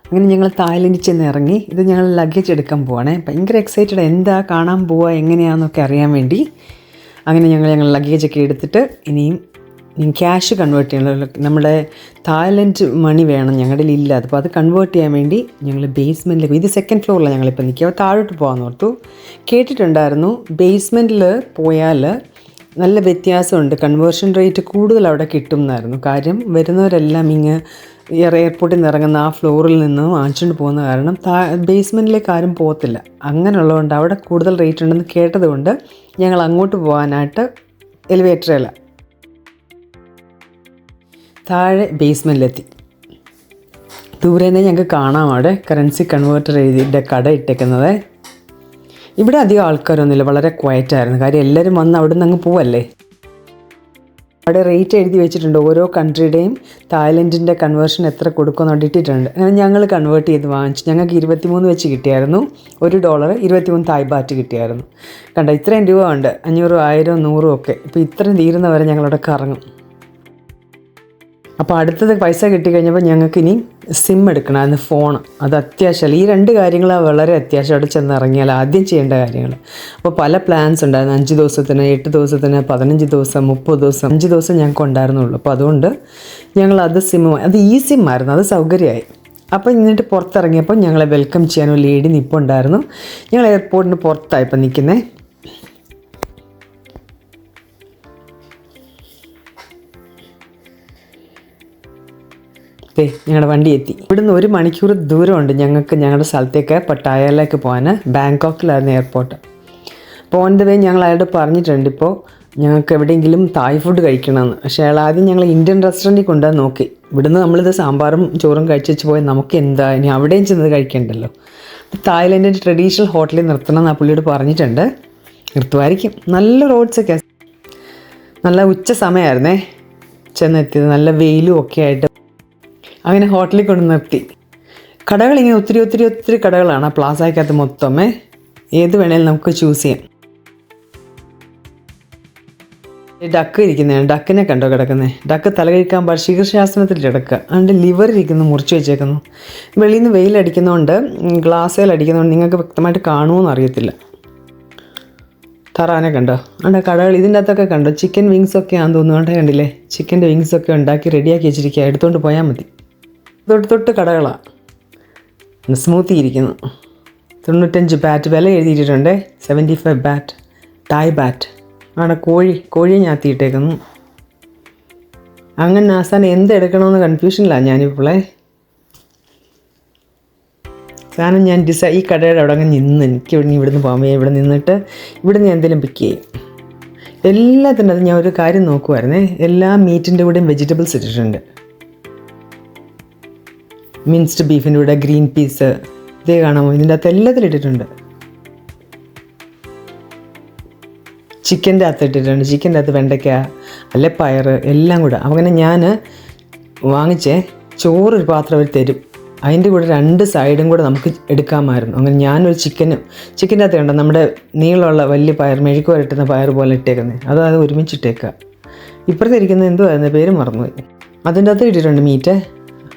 അങ്ങനെ ഞങ്ങൾ തായ്ലൻഡിൽ ചെന്ന് ഇറങ്ങി. ഇത് ഞങ്ങൾ ലഗേജ് എടുക്കാൻ പോവാണേ. ഭയങ്കര എക്സൈറ്റഡ്, എന്താ കാണാൻ പോവുക എങ്ങനെയാണെന്നൊക്കെ അറിയാൻ വേണ്ടി. അങ്ങനെ ഞങ്ങൾ ലഗേജൊക്കെ എടുത്തിട്ട് ഇനിയും ക്യാഷ് കൺവേർട്ട് ചെയ്യണം. നമ്മുടെ തായ്ലൻഡ് മണി വേണം, ഞങ്ങളുടെ ഇല്ല. അപ്പോൾ അത് കൺവേർട്ട് ചെയ്യാൻ വേണ്ടി ഞങ്ങൾ ബേസ്മെൻറ്റിലേക്ക്, ഇത് സെക്കൻഡ് ഫ്ലോറിലാണ് ഞങ്ങളിപ്പോൾ നിൽക്കുക. അപ്പോൾ താഴോട്ട് പോകാമെന്ന് ഓർത്തു. കേട്ടിട്ടുണ്ടായിരുന്നു ബേസ്മെൻറ്റിൽ പോയാൽ നല്ല വ്യത്യാസമുണ്ട്, കൺവേർഷൻ റേറ്റ് കൂടുതൽ അവിടെ കിട്ടും എന്നായിരുന്നു. കാര്യം വരുന്നവരെല്ലാം എയർപോർട്ടിൽ നിന്ന് ഇറങ്ങുന്ന ആ ഫ്ലോറിൽ നിന്ന് വാങ്ങിച്ചുകൊണ്ട് പോകുന്ന കാരണം ബേസ്മെൻറ്റിലേക്ക് ആരും പോകത്തില്ല. അങ്ങനെയുള്ളതുകൊണ്ട് അവിടെ കൂടുതൽ റേറ്റ് ഉണ്ടെന്ന് കേട്ടതുകൊണ്ട് ഞങ്ങൾ അങ്ങോട്ട് പോകാനായിട്ട് എലിവേറ്ററില്ല, താഴെ ബേസ്മെൻറ്റിലെത്തി. ദൂരെ നിന്ന് ഞങ്ങൾക്ക് കാണാം അവിടെ കറൻസി കൺവേർട്ടർ എഴുതിയിട്ട് കട ഇട്ടേക്കുന്നത്. ഇവിടെ അധികം ആൾക്കാരൊന്നുമില്ല, വളരെ ക്വയറ്റായിരുന്നു. കാര്യം എല്ലാവരും വന്ന് അവിടെ നിന്ന് അങ്ങ് പോവല്ലേ. അവിടെ റേറ്റ് എഴുതി വെച്ചിട്ടുണ്ട്, ഓരോ കൺട്രിയുടെയും തായ്ലൻഡിൻ്റെ കൺവേർഷൻ എത്ര കൊടുക്കുമെന്ന് അവിടെ ഇട്ടിട്ടുണ്ട്. അങ്ങനെ ഞങ്ങൾ കൺവേർട്ട് ചെയ്ത് വാങ്ങിച്ചു. ഞങ്ങൾക്ക് 23 വെച്ച് കിട്ടിയായിരുന്നു. $1 23 തായ് ബാറ്റ് കിട്ടിയായിരുന്നു. കണ്ടോ, ഇത്രയും രൂപ ഉണ്ട്, 500, 1000, 100 ഒക്കെ. ഇപ്പോൾ ഇത്രയും തീരുന്നവരെ ഞങ്ങളവിടെ കറങ്ങും. അപ്പോൾ അടുത്തത് പൈസ കിട്ടിക്കഴിഞ്ഞപ്പോൾ ഞങ്ങൾക്ക് ഇനി സിം എടുക്കണമായിരുന്നു, ഫോൺ. അത് അത്യാവശ്യമല്ല. ഈ 2 കാര്യങ്ങളാണ് വളരെ അത്യാവശ്യം അവിടെ ചെന്ന് ഇറങ്ങിയാൽ ആദ്യം ചെയ്യേണ്ട കാര്യങ്ങൾ. അപ്പോൾ പല പ്ലാൻസ് ഉണ്ടായിരുന്നു, 5 ദിവസത്തിന്, 8 ദിവസത്തിന്, 15 ദിവസം, 30 ദിവസം. 5 ദിവസം ഞങ്ങൾക്ക് ഉണ്ടായിരുന്നുള്ളൂ. അപ്പോൾ അതുകൊണ്ട് ഞങ്ങളത് അത് ഈ സിമ്മായിരുന്നു, അത് സൗകര്യമായി. അപ്പോൾ എന്നിട്ട് പുറത്തിറങ്ങിയപ്പോൾ ഞങ്ങളെ വെൽക്കം ചെയ്യാൻ ഒരു ലേഡി നിൽപ്പുണ്ടായിരുന്നു. ഞങ്ങൾ എയർപോർട്ടിന് പുറത്തായിപ്പോൾ നിൽക്കുന്നത്. ഞങ്ങളുടെ വണ്ടി എത്തി. ഇവിടുന്ന് 1 മണിക്കൂർ ദൂരമുണ്ട് ഞങ്ങൾക്ക് ഞങ്ങളുടെ സ്ഥലത്തേക്ക്, പട്ടായയിലേക്ക് പോകാൻ. ബാങ്കോക്കിലായിരുന്നു എയർപോർട്ട്. അപ്പോൾ ഓൺ ദ വേ ഞങ്ങൾ അയാളോട് പറഞ്ഞിട്ടുണ്ട് ഇപ്പോൾ ഞങ്ങൾക്ക് എവിടെയെങ്കിലും തായ് ഫുഡ് കഴിക്കണമെന്ന്. പക്ഷേ അയാൾ ആദ്യം ഞങ്ങൾ ഇന്ത്യൻ റെസ്റ്റോറൻറ്റിൽ കൊണ്ടുവന്ന് നോക്കി. ഇവിടുന്ന് നമ്മളിത് സാമ്പാറും ചോറും കഴിച്ചു പോയി, നമുക്ക് എന്താ ഇനി അവിടെയും ചെന്ന് കഴിക്കണ്ടല്ലോ. തായ്ലൻഡിൻ്റെ ട്രഡീഷണൽ ഹോട്ടലിൽ നിർത്തണം എന്ന് ആ പുള്ളിയോട് പറഞ്ഞിട്ടുണ്ട്. നിർത്തുമായിരിക്കും. നല്ല റോഡ്സൊക്കെ, നല്ല ഉച്ച സമയമായിരുന്നേ ചെന്നെത്തിയത്, നല്ല വെയിലും ഒക്കെ ആയിട്ട്. അങ്ങനെ ഹോട്ടലിൽ കൊണ്ട് നിർത്തി. കടകളിങ്ങനെ ഒത്തിരി കടകളാണ് ആ പ്ലാസയ്ക്കകത്ത് മൊത്തമേ. ഏത് വേണേലും നമുക്ക് ചൂസ് ചെയ്യാം. ഡക്ക് ഇരിക്കുന്നതാണ്, ഡക്കിനെ കണ്ടോ കിടക്കുന്നത്? ഡക്ക് തലകഴിക്കാൻ ശീർഷാസനത്തിൽ കിടക്കുക. അതുകൊണ്ട് ലിവർ ഇരിക്കുന്നു, മുറിച്ച് വെച്ചേക്കുന്നു. വെളിയിൽ നിന്ന് വെയിലടിക്കുന്നതുകൊണ്ട്, ഗ്ലാസ്സിലടിക്കുന്നതുകൊണ്ട് നിങ്ങൾക്ക് വ്യക്തമായിട്ട് കാണുമോയെന്ന് അറിയത്തില്ല. താറാനെ കണ്ടോ? അവിടെ കടകൾ ഇതിൻ്റെ അകത്തൊക്കെ കണ്ടോ? ചിക്കൻ വിങ്സൊക്കെ ആണെന്ന് തോന്നുന്നു. കണ്ടില്ലേ, ചിക്കൻ്റെ വിങ്സൊക്കെ ഉണ്ടാക്കി റെഡിയാക്കി വെച്ചിരിക്കുക, എടുത്തുകൊണ്ട് പോയാൽ മതി. തൊട്ട് കടകളാണ്. സ്മൂത്തി ഇരിക്കുന്നു. 95 ബാറ്റ് വില എഴുതിയിട്ടുണ്ട്. 75 ബാറ്റ്, തായ് ബാറ്റ്. അവിടെ കോഴിയെ ഞാത്തിയിട്ടേക്കുന്നു. അങ്ങനെ അവസാനം എന്തെടുക്കണമെന്ന് കൺഫ്യൂഷനിലാണ് ഞാനിപ്പോളെ. സാധനം ഞാൻ ഈ കടയുടെ അവിടെ അങ്ങ് നിന്ന്, എനിക്ക് ഇവിടുന്ന് പോകാൻ വയ്യ. ഇവിടെ നിന്നിട്ട് ഇവിടുന്ന് എന്തെങ്കിലും പിക്ക് ചെയ്യും. എല്ലാത്തിൻ്റെ അത് ഞാൻ ഒരു കാര്യം നോക്കുമായിരുന്നേ, എല്ലാ മീറ്റിൻ്റെ കൂടെയും വെജിറ്റബിൾസ് ഇട്ടിട്ടുണ്ട്. മിൻസ്ഡ് ബീഫിൻ്റെ കൂടെ ഗ്രീൻ പീസ്, ഇതേ കാണാമോ? ഇതിൻ്റെ അകത്ത് എല്ലാത്തിലും ഇട്ടിട്ടുണ്ട്. ചിക്കൻ്റെ അകത്ത് ഇട്ടിട്ടുണ്ട്. ചിക്കൻ്റെ അകത്ത് വെണ്ടയ്ക്ക, അല്ലെ പയർ, എല്ലാം കൂടെ. അങ്ങനെ ഞാൻ വാങ്ങിച്ചേ ചോറൊരു പാത്രം അവർ തരും, അതിൻ്റെ കൂടെ 2 സൈഡും കൂടെ നമുക്ക് എടുക്കാമായിരുന്നു. അങ്ങനെ ഞാനൊരു ചിക്കൻ്റെ അകത്ത് കണ്ടോ നമ്മുടെ നീളമുള്ള വലിയ പയർ, മെഴുക്ക് വരട്ടുന്ന പയർ പോലെ ഇട്ടേക്കുന്നത്, അത് ഒരുമിച്ചിട്ടേക്കുക. ഇപ്പുറത്തെ ഇരിക്കുന്നത് എന്തുവായിരുന്നു, പേര് മറന്നുപോയി. അതിൻ്റെ അകത്ത് ഇട്ടിട്ടുണ്ട് മീറ്റ്.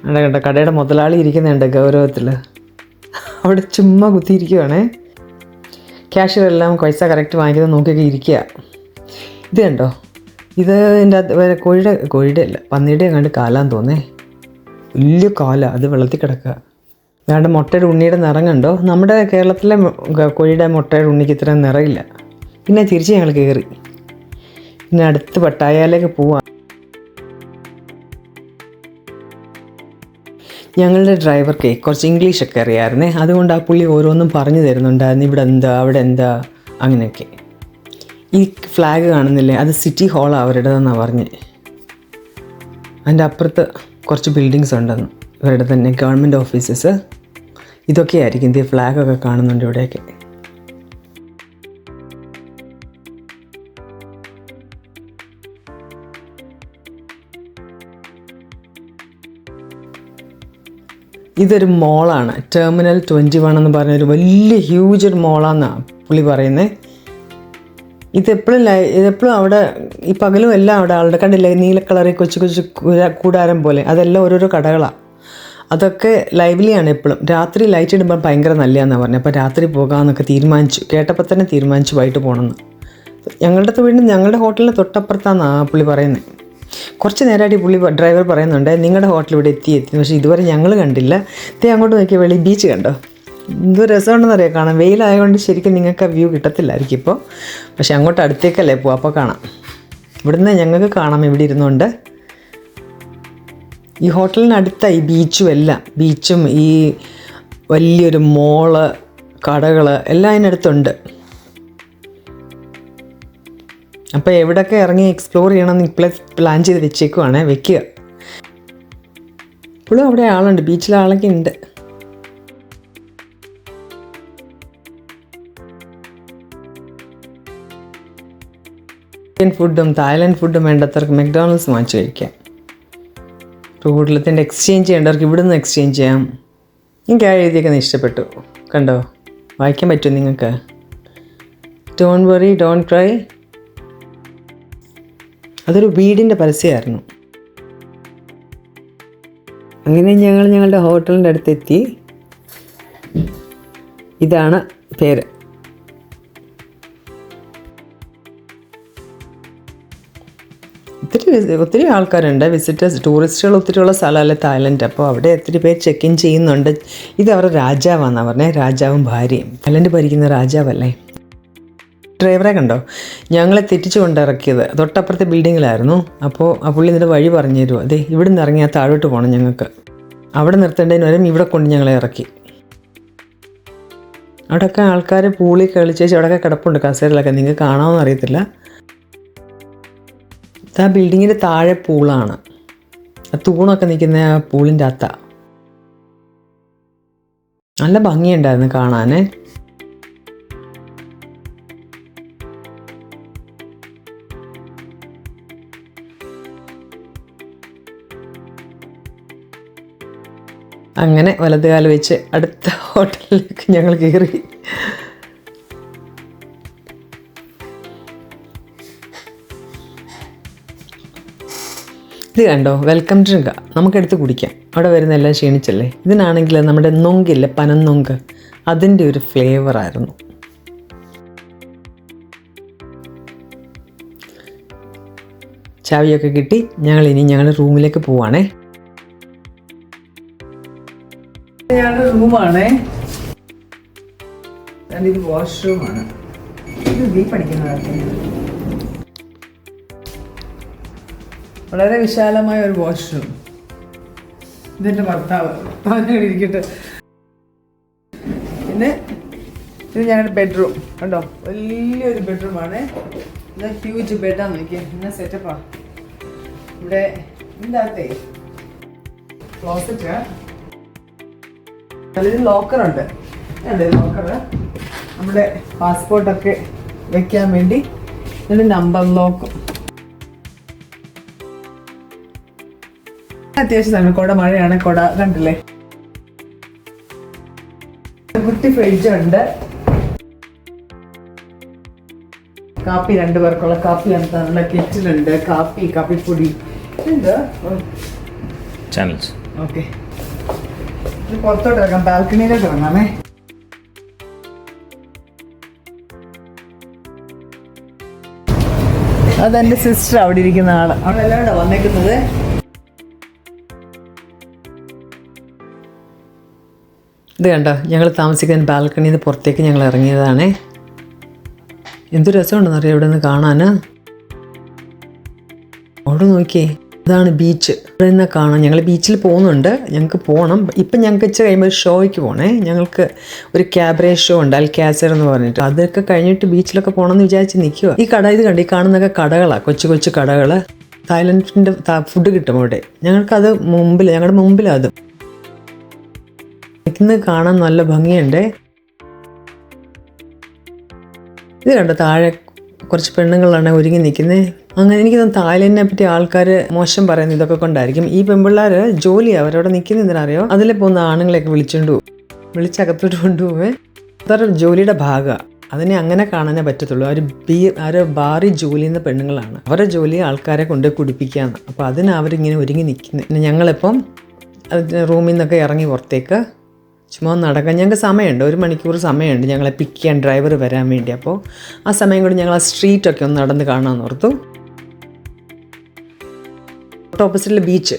കണ്ട കടയുടെ മുതലാളി ഇരിക്കുന്നുണ്ട് ഗൗരവത്തിൽ, അവിടെ ചുമ്മാ കുത്തിയിരിക്കുവാണേ. ക്യാഷ്യറെല്ലാം പൈസ കറക്റ്റ് വാങ്ങിക്കുന്നത് നോക്കിയൊക്കെ ഇരിക്കുക. ഇത് കണ്ടോ, ഇത് എൻ്റെ കോഴിയുടെ അല്ല, പന്നിയുടെ കണ്ട് കാലാന്ന് തോന്നേ. വലിയ കാല, അത് വെള്ളത്തിൽ കിടക്കുക. അതാണ്ട് മുട്ടയുടെ ഉണ്ണിയുടെ നിറം കണ്ടോ? നമ്മുടെ കേരളത്തിലെ കോഴിയുടെ മുട്ടയുടെ ഉണ്ണിക്ക് ഇത്രയും നിറയില്ല. പിന്നെ തിരിച്ച് ഞങ്ങൾ കയറി. പിന്നെ അടുത്ത് പട്ടായയിലേക്ക് പോവാം. ഞങ്ങളുടെ ഡ്രൈവർക്ക് കുറച്ച് ഇംഗ്ലീഷൊക്കെ അറിയാമായിരുന്നേ. അതുകൊണ്ട് ആ പുള്ളി ഓരോന്നും പറഞ്ഞു തരുന്നുണ്ടായിരുന്നു, ഇവിടെ എന്താ, അവിടെ എന്താ, അങ്ങനെയൊക്കെ. ഈ ഫ്ലാഗ് കാണുന്നില്ലേ, അത് സിറ്റി ഹാളാണ് അവരുടേതെന്നാണ് പറഞ്ഞ്. അതിൻ്റെ അപ്പുറത്ത് കുറച്ച് ബിൽഡിങ്സ് ഉണ്ടെന്ന്, ഇവരുടെ തന്നെ ഗവൺമെൻറ് ഓഫീസസ്. ഇതൊക്കെയായിരിക്കും, ഇത് ഫ്ലാഗൊക്കെ കാണുന്നുണ്ട് ഇവിടെയൊക്കെ. ഇതൊരു മോളാണ്, ടെർമിനൽ 21 എന്ന് പറഞ്ഞൊരു വലിയ ഹ്യൂജ് ഒരു മോളാണെന്നാണ് പുള്ളി പറയുന്നത്. ഇതെപ്പോഴും അവിടെ ഈ പകലും എല്ലാം അവിടെ ആളുടെ കണ്ടില്ലേ, നീല കളറിൽ കൊച്ചു കൂടാരം പോലെ, അതെല്ലാം ഓരോരോ കടകളാണ്. അതൊക്കെ ലൈവ്ലിയാണ് എപ്പോഴും. രാത്രി ലൈറ്റ് ഇടുമ്പോൾ ഭയങ്കര നല്ലതാണെന്നാണ് പറഞ്ഞത്. അപ്പോൾ രാത്രി പോകാമെന്നൊക്കെ തീരുമാനിച്ചു. കേട്ടപ്പോൾ തന്നെ തീരുമാനിച്ചു വൈകിട്ട് പോകണമെന്ന്. ഞങ്ങളുടെ വീണ്ടും ഞങ്ങളുടെ ഹോട്ടലിന് തൊട്ടപ്പുറത്താണെന്നാണ് പുള്ളി പറയുന്നത്. കുറച്ച് നേരമായിട്ട് പുള്ളി ഡ്രൈവർ പറയുന്നുണ്ട് നിങ്ങളുടെ ഹോട്ടൽ ഇവിടെ എത്തി. പക്ഷേ ഇതുവരെ ഞങ്ങൾ കണ്ടില്ല. അങ്ങോട്ട് നോക്കിയാൽ വെളി ബീച്ച് കണ്ടോ, എന്തോ രസമുണ്ടെന്നറിയാം കാണാം. വെയിലായതുകൊണ്ട് ശരിക്കും നിങ്ങൾക്ക് ആ വ്യൂ കിട്ടത്തില്ലായിരിക്കും ഇപ്പോൾ. പക്ഷേ അങ്ങോട്ട് അടുത്തേക്കല്ലേ പോവാം, അപ്പോൾ കാണാം. ഇവിടുന്ന് ഞങ്ങൾക്ക് കാണാം ഇവിടെ ഇരുന്നുകൊണ്ട്. ഈ ഹോട്ടലിനടുത്തായി ബീച്ചും എല്ലാം. ബീച്ചും ഈ വലിയൊരു മോള്, കടകൾ എല്ലാം അതിനടുത്തുണ്ട്. അപ്പോൾ എവിടെയൊക്കെ ഇറങ്ങി എക്സ്പ്ലോർ ചെയ്യണമെന്ന് ഇപ്പോഴേ പ്ലാൻ ചെയ്ത് വെച്ചേക്കുവാണേ, വെക്കുക. ഇപ്പോഴും അവിടെ ആളുണ്ട്, ബീച്ചിൽ ആളൊക്കെ ഉണ്ട്. ഇന്ത്യൻ ഫുഡും തായ്ലൻഡ് ഫുഡും വേണ്ടവർക്ക് മെക്ഡോണൽഡ്സ് വാങ്ങിച്ച് കഴിക്കാം. റൂട്ടിലത്തിൻ്റെ എക്സ്ചേഞ്ച് ചെയ്യേണ്ടവർക്ക് ഇവിടെ നിന്ന് എക്സ്ചേഞ്ച് ചെയ്യാം. എനിക്ക് ആ എഴുതിയൊക്കെ ഇഷ്ടപ്പെട്ടു, കണ്ടോ, വായിക്കാൻ പറ്റും നിങ്ങൾക്ക്. Don't worry don't cry. അതൊരു വീടിൻ്റെ പരസ്യമായിരുന്നു. അങ്ങനെ ഞങ്ങൾ ഞങ്ങളുടെ ഹോട്ടലിൻ്റെ അടുത്തെത്തി. ഇതാണ് പേര്. ഒത്തിരി ആൾക്കാരുണ്ട്, വിസിറ്റേഴ്സ്, ടൂറിസ്റ്റുകൾ ഒത്തിരിയുള്ള സ്ഥലമല്ലേ തായ്ലൻഡ്. അപ്പോൾ അവിടെ ഒത്തിരി പേര് ചെക്ക് ഇൻ ചെയ്യുന്നുണ്ട്. ഇത് അവരുടെ രാജാവാണെന്നാണ് പറഞ്ഞത്, രാജാവും ഭാര്യയും. തായ്ലൻഡ് ഭരിക്കുന്ന രാജാവല്ലേ. ഡ്രൈവറെ കണ്ടോ, ഞങ്ങളെ തെറ്റിച്ച് കൊണ്ടിറക്കിയത് തൊട്ടപ്പുറത്തെ ബിൽഡിങ്ങിലായിരുന്നു. അപ്പോൾ ആ പുള്ളി എന്നിട്ട് വഴി പറഞ്ഞു തരുമോ, അതെ ഇവിടെ നിന്ന് ഇറങ്ങി ആ താഴോട്ട് പോകണം ഞങ്ങൾക്ക്. അവിടെ നിർത്തേണ്ടതിന് വരും ഇവിടെ കൊണ്ട് ഞങ്ങളെ ഇറക്കി. അവിടെയൊക്കെ ആൾക്കാർ പൂളി കളിച്ചേച്ച് അവിടെയൊക്കെ കിടപ്പുണ്ട് കസേരയിലൊക്കെ, നിങ്ങൾക്ക് കാണാമെന്ന് അറിയത്തില്ല. ആ ബിൽഡിങ്ങിൻ്റെ താഴെ പൂളാണ്. ആ തൂണൊക്കെ നിൽക്കുന്ന ആ പൂളിൻ്റെ അകത്ത. നല്ല ഭംഗിയുണ്ടായിരുന്നു കാണാൻ. അങ്ങനെ വലതുകാല് വെച്ച് അടുത്ത ഹോട്ടലിലേക്ക് ഞങ്ങൾ കയറി. ഇത് കണ്ടോ, വെൽക്കം ഡ്രിങ്കാ, നമുക്കെടുത്ത് കുടിക്കാം. അവിടെ വരുന്ന എല്ലാം ക്ഷീണിച്ചല്ലേ. ഇതിനാണെങ്കിൽ നമ്മുടെ നൊങ്കില്ലേ, പനന്നൊങ്ക്, അതിൻ്റെ ഒരു ഫ്ലേവറായിരുന്നു. ചാവിയൊക്കെ കിട്ടി. ഞങ്ങളുടെ റൂമിലേക്ക് പോവാണേ. ഞങ്ങളുടെ റൂമാണേ. ഇത് വാഷ്റൂമാണ്. ഇത് ദീ പഠിക്കുന്നതാണ്. വളരെ വിശാലമായ ഒരു വാഷ്റൂം. ഇതെൻ്റെ ഭർത്താവ് ഇരിക്കട്ടെ. പിന്നെ ഇത് ഞങ്ങളുടെ ബെഡ്റൂം കണ്ടോ, വലിയൊരു ബെഡ്റൂമാണ്. ഇത് ഹ്യൂജ് ബെഡാന്ന് നോക്കിയാൽ ഇന്ന സെറ്റപ്പാ. ഇവിടെ ഇതിൻ്റെ ക്ലോസറ്റ്, നല്ലൊരു ലോക്കറുണ്ട്. ലോക്കറ് നമ്മുടെ പാസ്പോർട്ടൊക്കെ വെക്കാൻ വേണ്ടി. ഇതിൻ്റെ നമ്പർ ലോക്കും. അത്യാവശ്യം തന്നെ കുട, മഴയാണ്, കുട കണ്ടില്ലേ. കുട്ടി ഫ്രിഡ്ജുണ്ട്. കാപ്പി 2 പേർക്കുള്ള കാപ്പി നടത്താനുള്ള കെറ്റിലുണ്ട്. കാപ്പിപ്പൊടി ഉണ്ട്. Channels okay. പുറത്തോട്ട് ഇറങ്ങാം, ബാൽക്കണിയിലോട്ട് ഇറങ്ങാമേ. അതെൻ്റെ സിസ്റ്റർ അവിടെ ഇരിക്കുന്ന ആള്. അവിടെ എല്ലാവരും വന്നേക്കുന്നത്. ഇത് കണ്ടോ, ഞങ്ങൾ താമസിക്കുന്ന ബാൽക്കണിയിൽ നിന്ന് പുറത്തേക്ക് ഞങ്ങൾ ഇറങ്ങിയതാണേ. എന്ത് രസമുണ്ടെന്നറിയാം ഇവിടെ നിന്ന് കാണാൻ. അവിടെ നോക്കിയേ, ഇതാണ് ബീച്ച്. ഇവിടെ നിന്ന് കാണാം. ഞങ്ങൾ ബീച്ചിൽ പോകുന്നുണ്ട്, ഞങ്ങൾക്ക് പോകണം. ഇപ്പം ഞങ്ങൾക്ക് ഇച്ചിരി കഴിയുമ്പോൾ ഒരു ഷോയ്ക്ക് പോകണേ. ഞങ്ങൾക്ക് ഒരു ക്യാബറേ ഷോ ഉണ്ട്, അൽക്കാസർ എന്ന് പറഞ്ഞിട്ട്. അതൊക്കെ കഴിഞ്ഞിട്ട് ബീച്ചിലൊക്കെ പോകണമെന്ന് വിചാരിച്ച് നിൽക്കുക. ഈ കട ഇത് കണ്ട്, ഈ കാണുന്നതൊക്കെ കടകളാണ്, കൊച്ചു കൊച്ചു കടകൾ. തായ്ലൻഡിൻ്റെ ഫുഡ് കിട്ടും അവിടെ. ഞങ്ങൾക്കത് ഞങ്ങളുടെ മുമ്പിലാണ് അത്. ഇന്ന് കാണാൻ നല്ല ഭംഗിയുണ്ട്. ഇത് കണ്ടോ, താഴെ കുറച്ച് പെണ്ണുങ്ങളാണ് ഒരുങ്ങി നിൽക്കുന്നത്. അങ്ങനെ എനിക്ക് തോന്നുന്നു തായ്ലൻഡിനെ പറ്റി ആൾക്കാർ മോശം പറയുന്നത് ഇതൊക്കെ കൊണ്ടായിരിക്കും. ഈ പെൺപിള്ളേർ ജോലിയാണ്, അവരവിടെ നിൽക്കുന്ന എന്തിനറിയോ, അതിൽ പോകുന്ന ആണുങ്ങളെയൊക്കെ വിളിച്ചകത്തോട്ട് കൊണ്ടുപോവേ. അതൊരു ജോലിയുടെ ഭാഗമാണ്. അതിനെ അങ്ങനെ കാണാനേ പറ്റത്തുള്ളൂ. അവർ ബാറി ജോലി ചെയ്യുന്ന പെണ്ണുങ്ങളാണ്. അവരുടെ ജോലി ആൾക്കാരെ കൊണ്ട് കുടിപ്പിക്കുകയാണ്. അപ്പോൾ അതിന് അവരിങ്ങനെ ഒരുങ്ങി നിൽക്കുന്നത്. പിന്നെ ഞങ്ങളിപ്പം റൂമിൽ നിന്നൊക്കെ ഇറങ്ങി പുറത്തേക്ക് ചുമ്മാ നടക്കാൻ. ഞങ്ങൾക്ക് സമയമുണ്ട്, 1 മണിക്കൂർ സമയമുണ്ട് ഞങ്ങളെ പിക്ക് ചെയ്യാൻ ഡ്രൈവർ വരാൻ വേണ്ടി. അപ്പോൾ ആ സമയം കൂടി ഞങ്ങൾ ആ സ്ട്രീറ്റൊക്കെ ഒന്ന് നടന്ന് കാണാമെന്ന് ഓർത്തു. ഓപ്പോസിറ്റിൽ ബീച്ച്,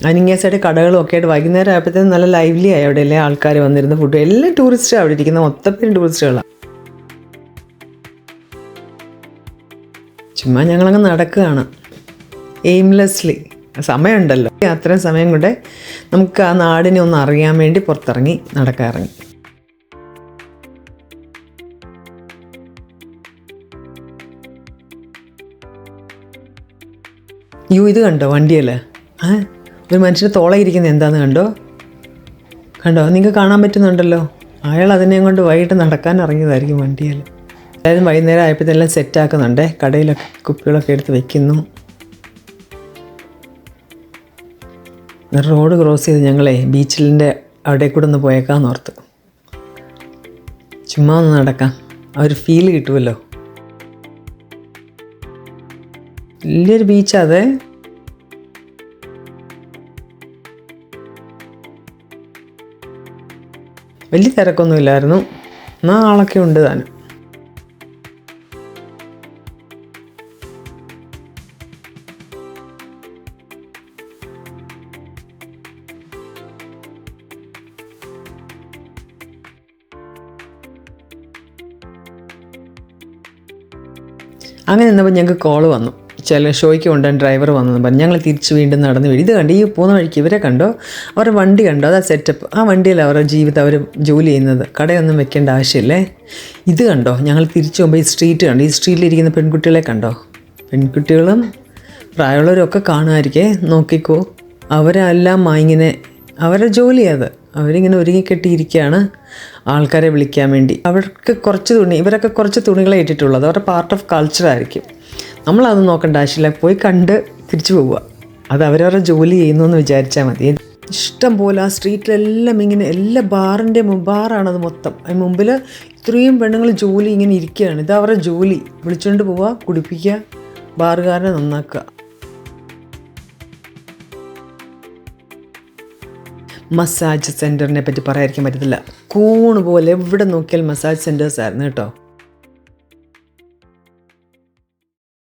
അതിനിങ്ങേ സൈഡ് കടകളും ഒക്കെ ആയിട്ട് വൈകുന്നേരം ആയപ്പോഴത്തേക്കും നല്ല ലൈവ്ലി ആയി. അവിടെ എല്ലാ ആൾക്കാർ വന്നിരുന്ന ഫുഡ്, എല്ലാ ടൂറിസ്റ്റും അവിടെ ഇരിക്കുന്ന മൊത്തം പേരും ടൂറിസ്റ്റുകളാണ്. ചുമ്മാ ഞങ്ങളങ്ങ് നടക്കുകയാണ് എയിംലെസ്ലി. സമയമുണ്ടല്ലോ, അത്രയും സമയം കൊണ്ട് നമുക്ക് ആ നാടിനെ ഒന്ന് അറിയാൻ വേണ്ടി പുറത്തിറങ്ങി നടക്കാൻ ഇറങ്ങി. ഇത് കണ്ടോ വണ്ടിയല്ലേ? ഒരു മനുഷ്യന് തോളയിരിക്കുന്നത് എന്താണെന്ന് കണ്ടോ? നിങ്ങൾക്ക് കാണാൻ പറ്റുന്നുണ്ടല്ലോ. അയാൾ അതിനെ കൊണ്ട് വൈകിട്ട് നടക്കാൻ ഇറങ്ങിയതായിരിക്കും വണ്ടിയിൽ. അതായത് വൈകുന്നേരം ആയപ്പോഴത്തെല്ലാം സെറ്റാക്കുന്നുണ്ടേ. കടയിലൊക്കെ കുപ്പികളൊക്കെ എടുത്ത് വെക്കുന്നു. റോഡ് ക്രോസ് ചെയ്ത് ഞങ്ങളെ ബീച്ചിലിൻ്റെ അവിടെ കൂടെ ഒന്ന് പോയേക്കാമെന്ന് ഓർത്ത്. ചുമ്മാ ഒന്ന് നടക്കാം, ആ ഒരു ഫീൽ കിട്ടുമല്ലോ. വലിയൊരു ബീച്ചാ അതെ. വലിയ തിരക്കൊന്നുമില്ലായിരുന്നു, എന്നാൽ ആളൊക്കെ ഉണ്ട് താനും. അങ്ങനെ നിന്നപ്പോൾ ഞങ്ങൾക്ക് കോൾ വന്നു, ചില ഷോയ്ക്ക് കൊണ്ടുപോകാൻ ഡ്രൈവർ വന്നെന്ന് പറഞ്ഞു. ഞങ്ങൾ തിരിച്ച് വീണ്ടും നടന്ന് വരും. ഇത് കണ്ട് ഈ പോകുന്ന വഴിക്ക് ഇവരെ കണ്ടോ, അവരുടെ വണ്ടി കണ്ടോ, അതാ സെറ്റപ്പ്. ആ വണ്ടിയിൽ അവരുടെ ജീവിതം അവർ ജോലി ചെയ്യുന്നത്, കടയൊന്നും വെക്കേണ്ട ആവശ്യമില്ലേ. ഇത് കണ്ടോ, ഞങ്ങൾ തിരിച്ചു പോകുമ്പോൾ ഈ സ്ട്രീറ്റ് കണ്ടോ, ഈ സ്ട്രീറ്റിലിരിക്കുന്ന പെൺകുട്ടികളെ കണ്ടോ. പെൺകുട്ടികളും പ്രായമുള്ളവരും ഒക്കെ കാണുമായിരിക്കേ, നോക്കിക്കോ. അവരെല്ലാം ഇങ്ങനെ അവരുടെ ജോലി അത്. അവരിങ്ങനെ ഒരുങ്ങിക്കെട്ടിയിരിക്കുകയാണ് ആൾക്കാരെ വിളിക്കാൻ വേണ്ടി. അവർക്ക് കുറച്ച് തുണി, ഇവരൊക്കെ കുറച്ച് തുണികളെ ഇട്ടിട്ടുള്ളത്, അവരുടെ പാർട്ട് ഓഫ് കൾച്ചറായിരിക്കും. നമ്മളത് നോക്കേണ്ട ആവശ്യമില്ല, പോയി കണ്ട് തിരിച്ചു പോവുക. അത് അവരവരുടെ ജോലി ചെയ്യുന്നു എന്ന് വിചാരിച്ചാൽ മതി. ഇഷ്ടം പോലെ ആ സ്ട്രീറ്റിലെല്ലാം ഇങ്ങനെ എല്ലാ ബാറാണത് മൊത്തം. അതിന് മുമ്പിൽ ഇത്രയും പെണ്ണുങ്ങൾ ജോലി ഇങ്ങനെ ഇരിക്കുകയാണ്. ഇത് അവരുടെ ജോലി. വിളിച്ചുകൊണ്ട് പോവുക, കുടിപ്പിക്കുക, ബാറുകാരനെ നന്നാക്കുക. മസാജ് സെൻറ്ററിനെ പറ്റി പറയാതിരിക്കാൻ പറ്റത്തില്ല. കൂണ് പോലെ എവിടെ നോക്കിയാൽ മസാജ് സെൻറ്റേഴ്സ് ആയിരുന്നു കേട്ടോ.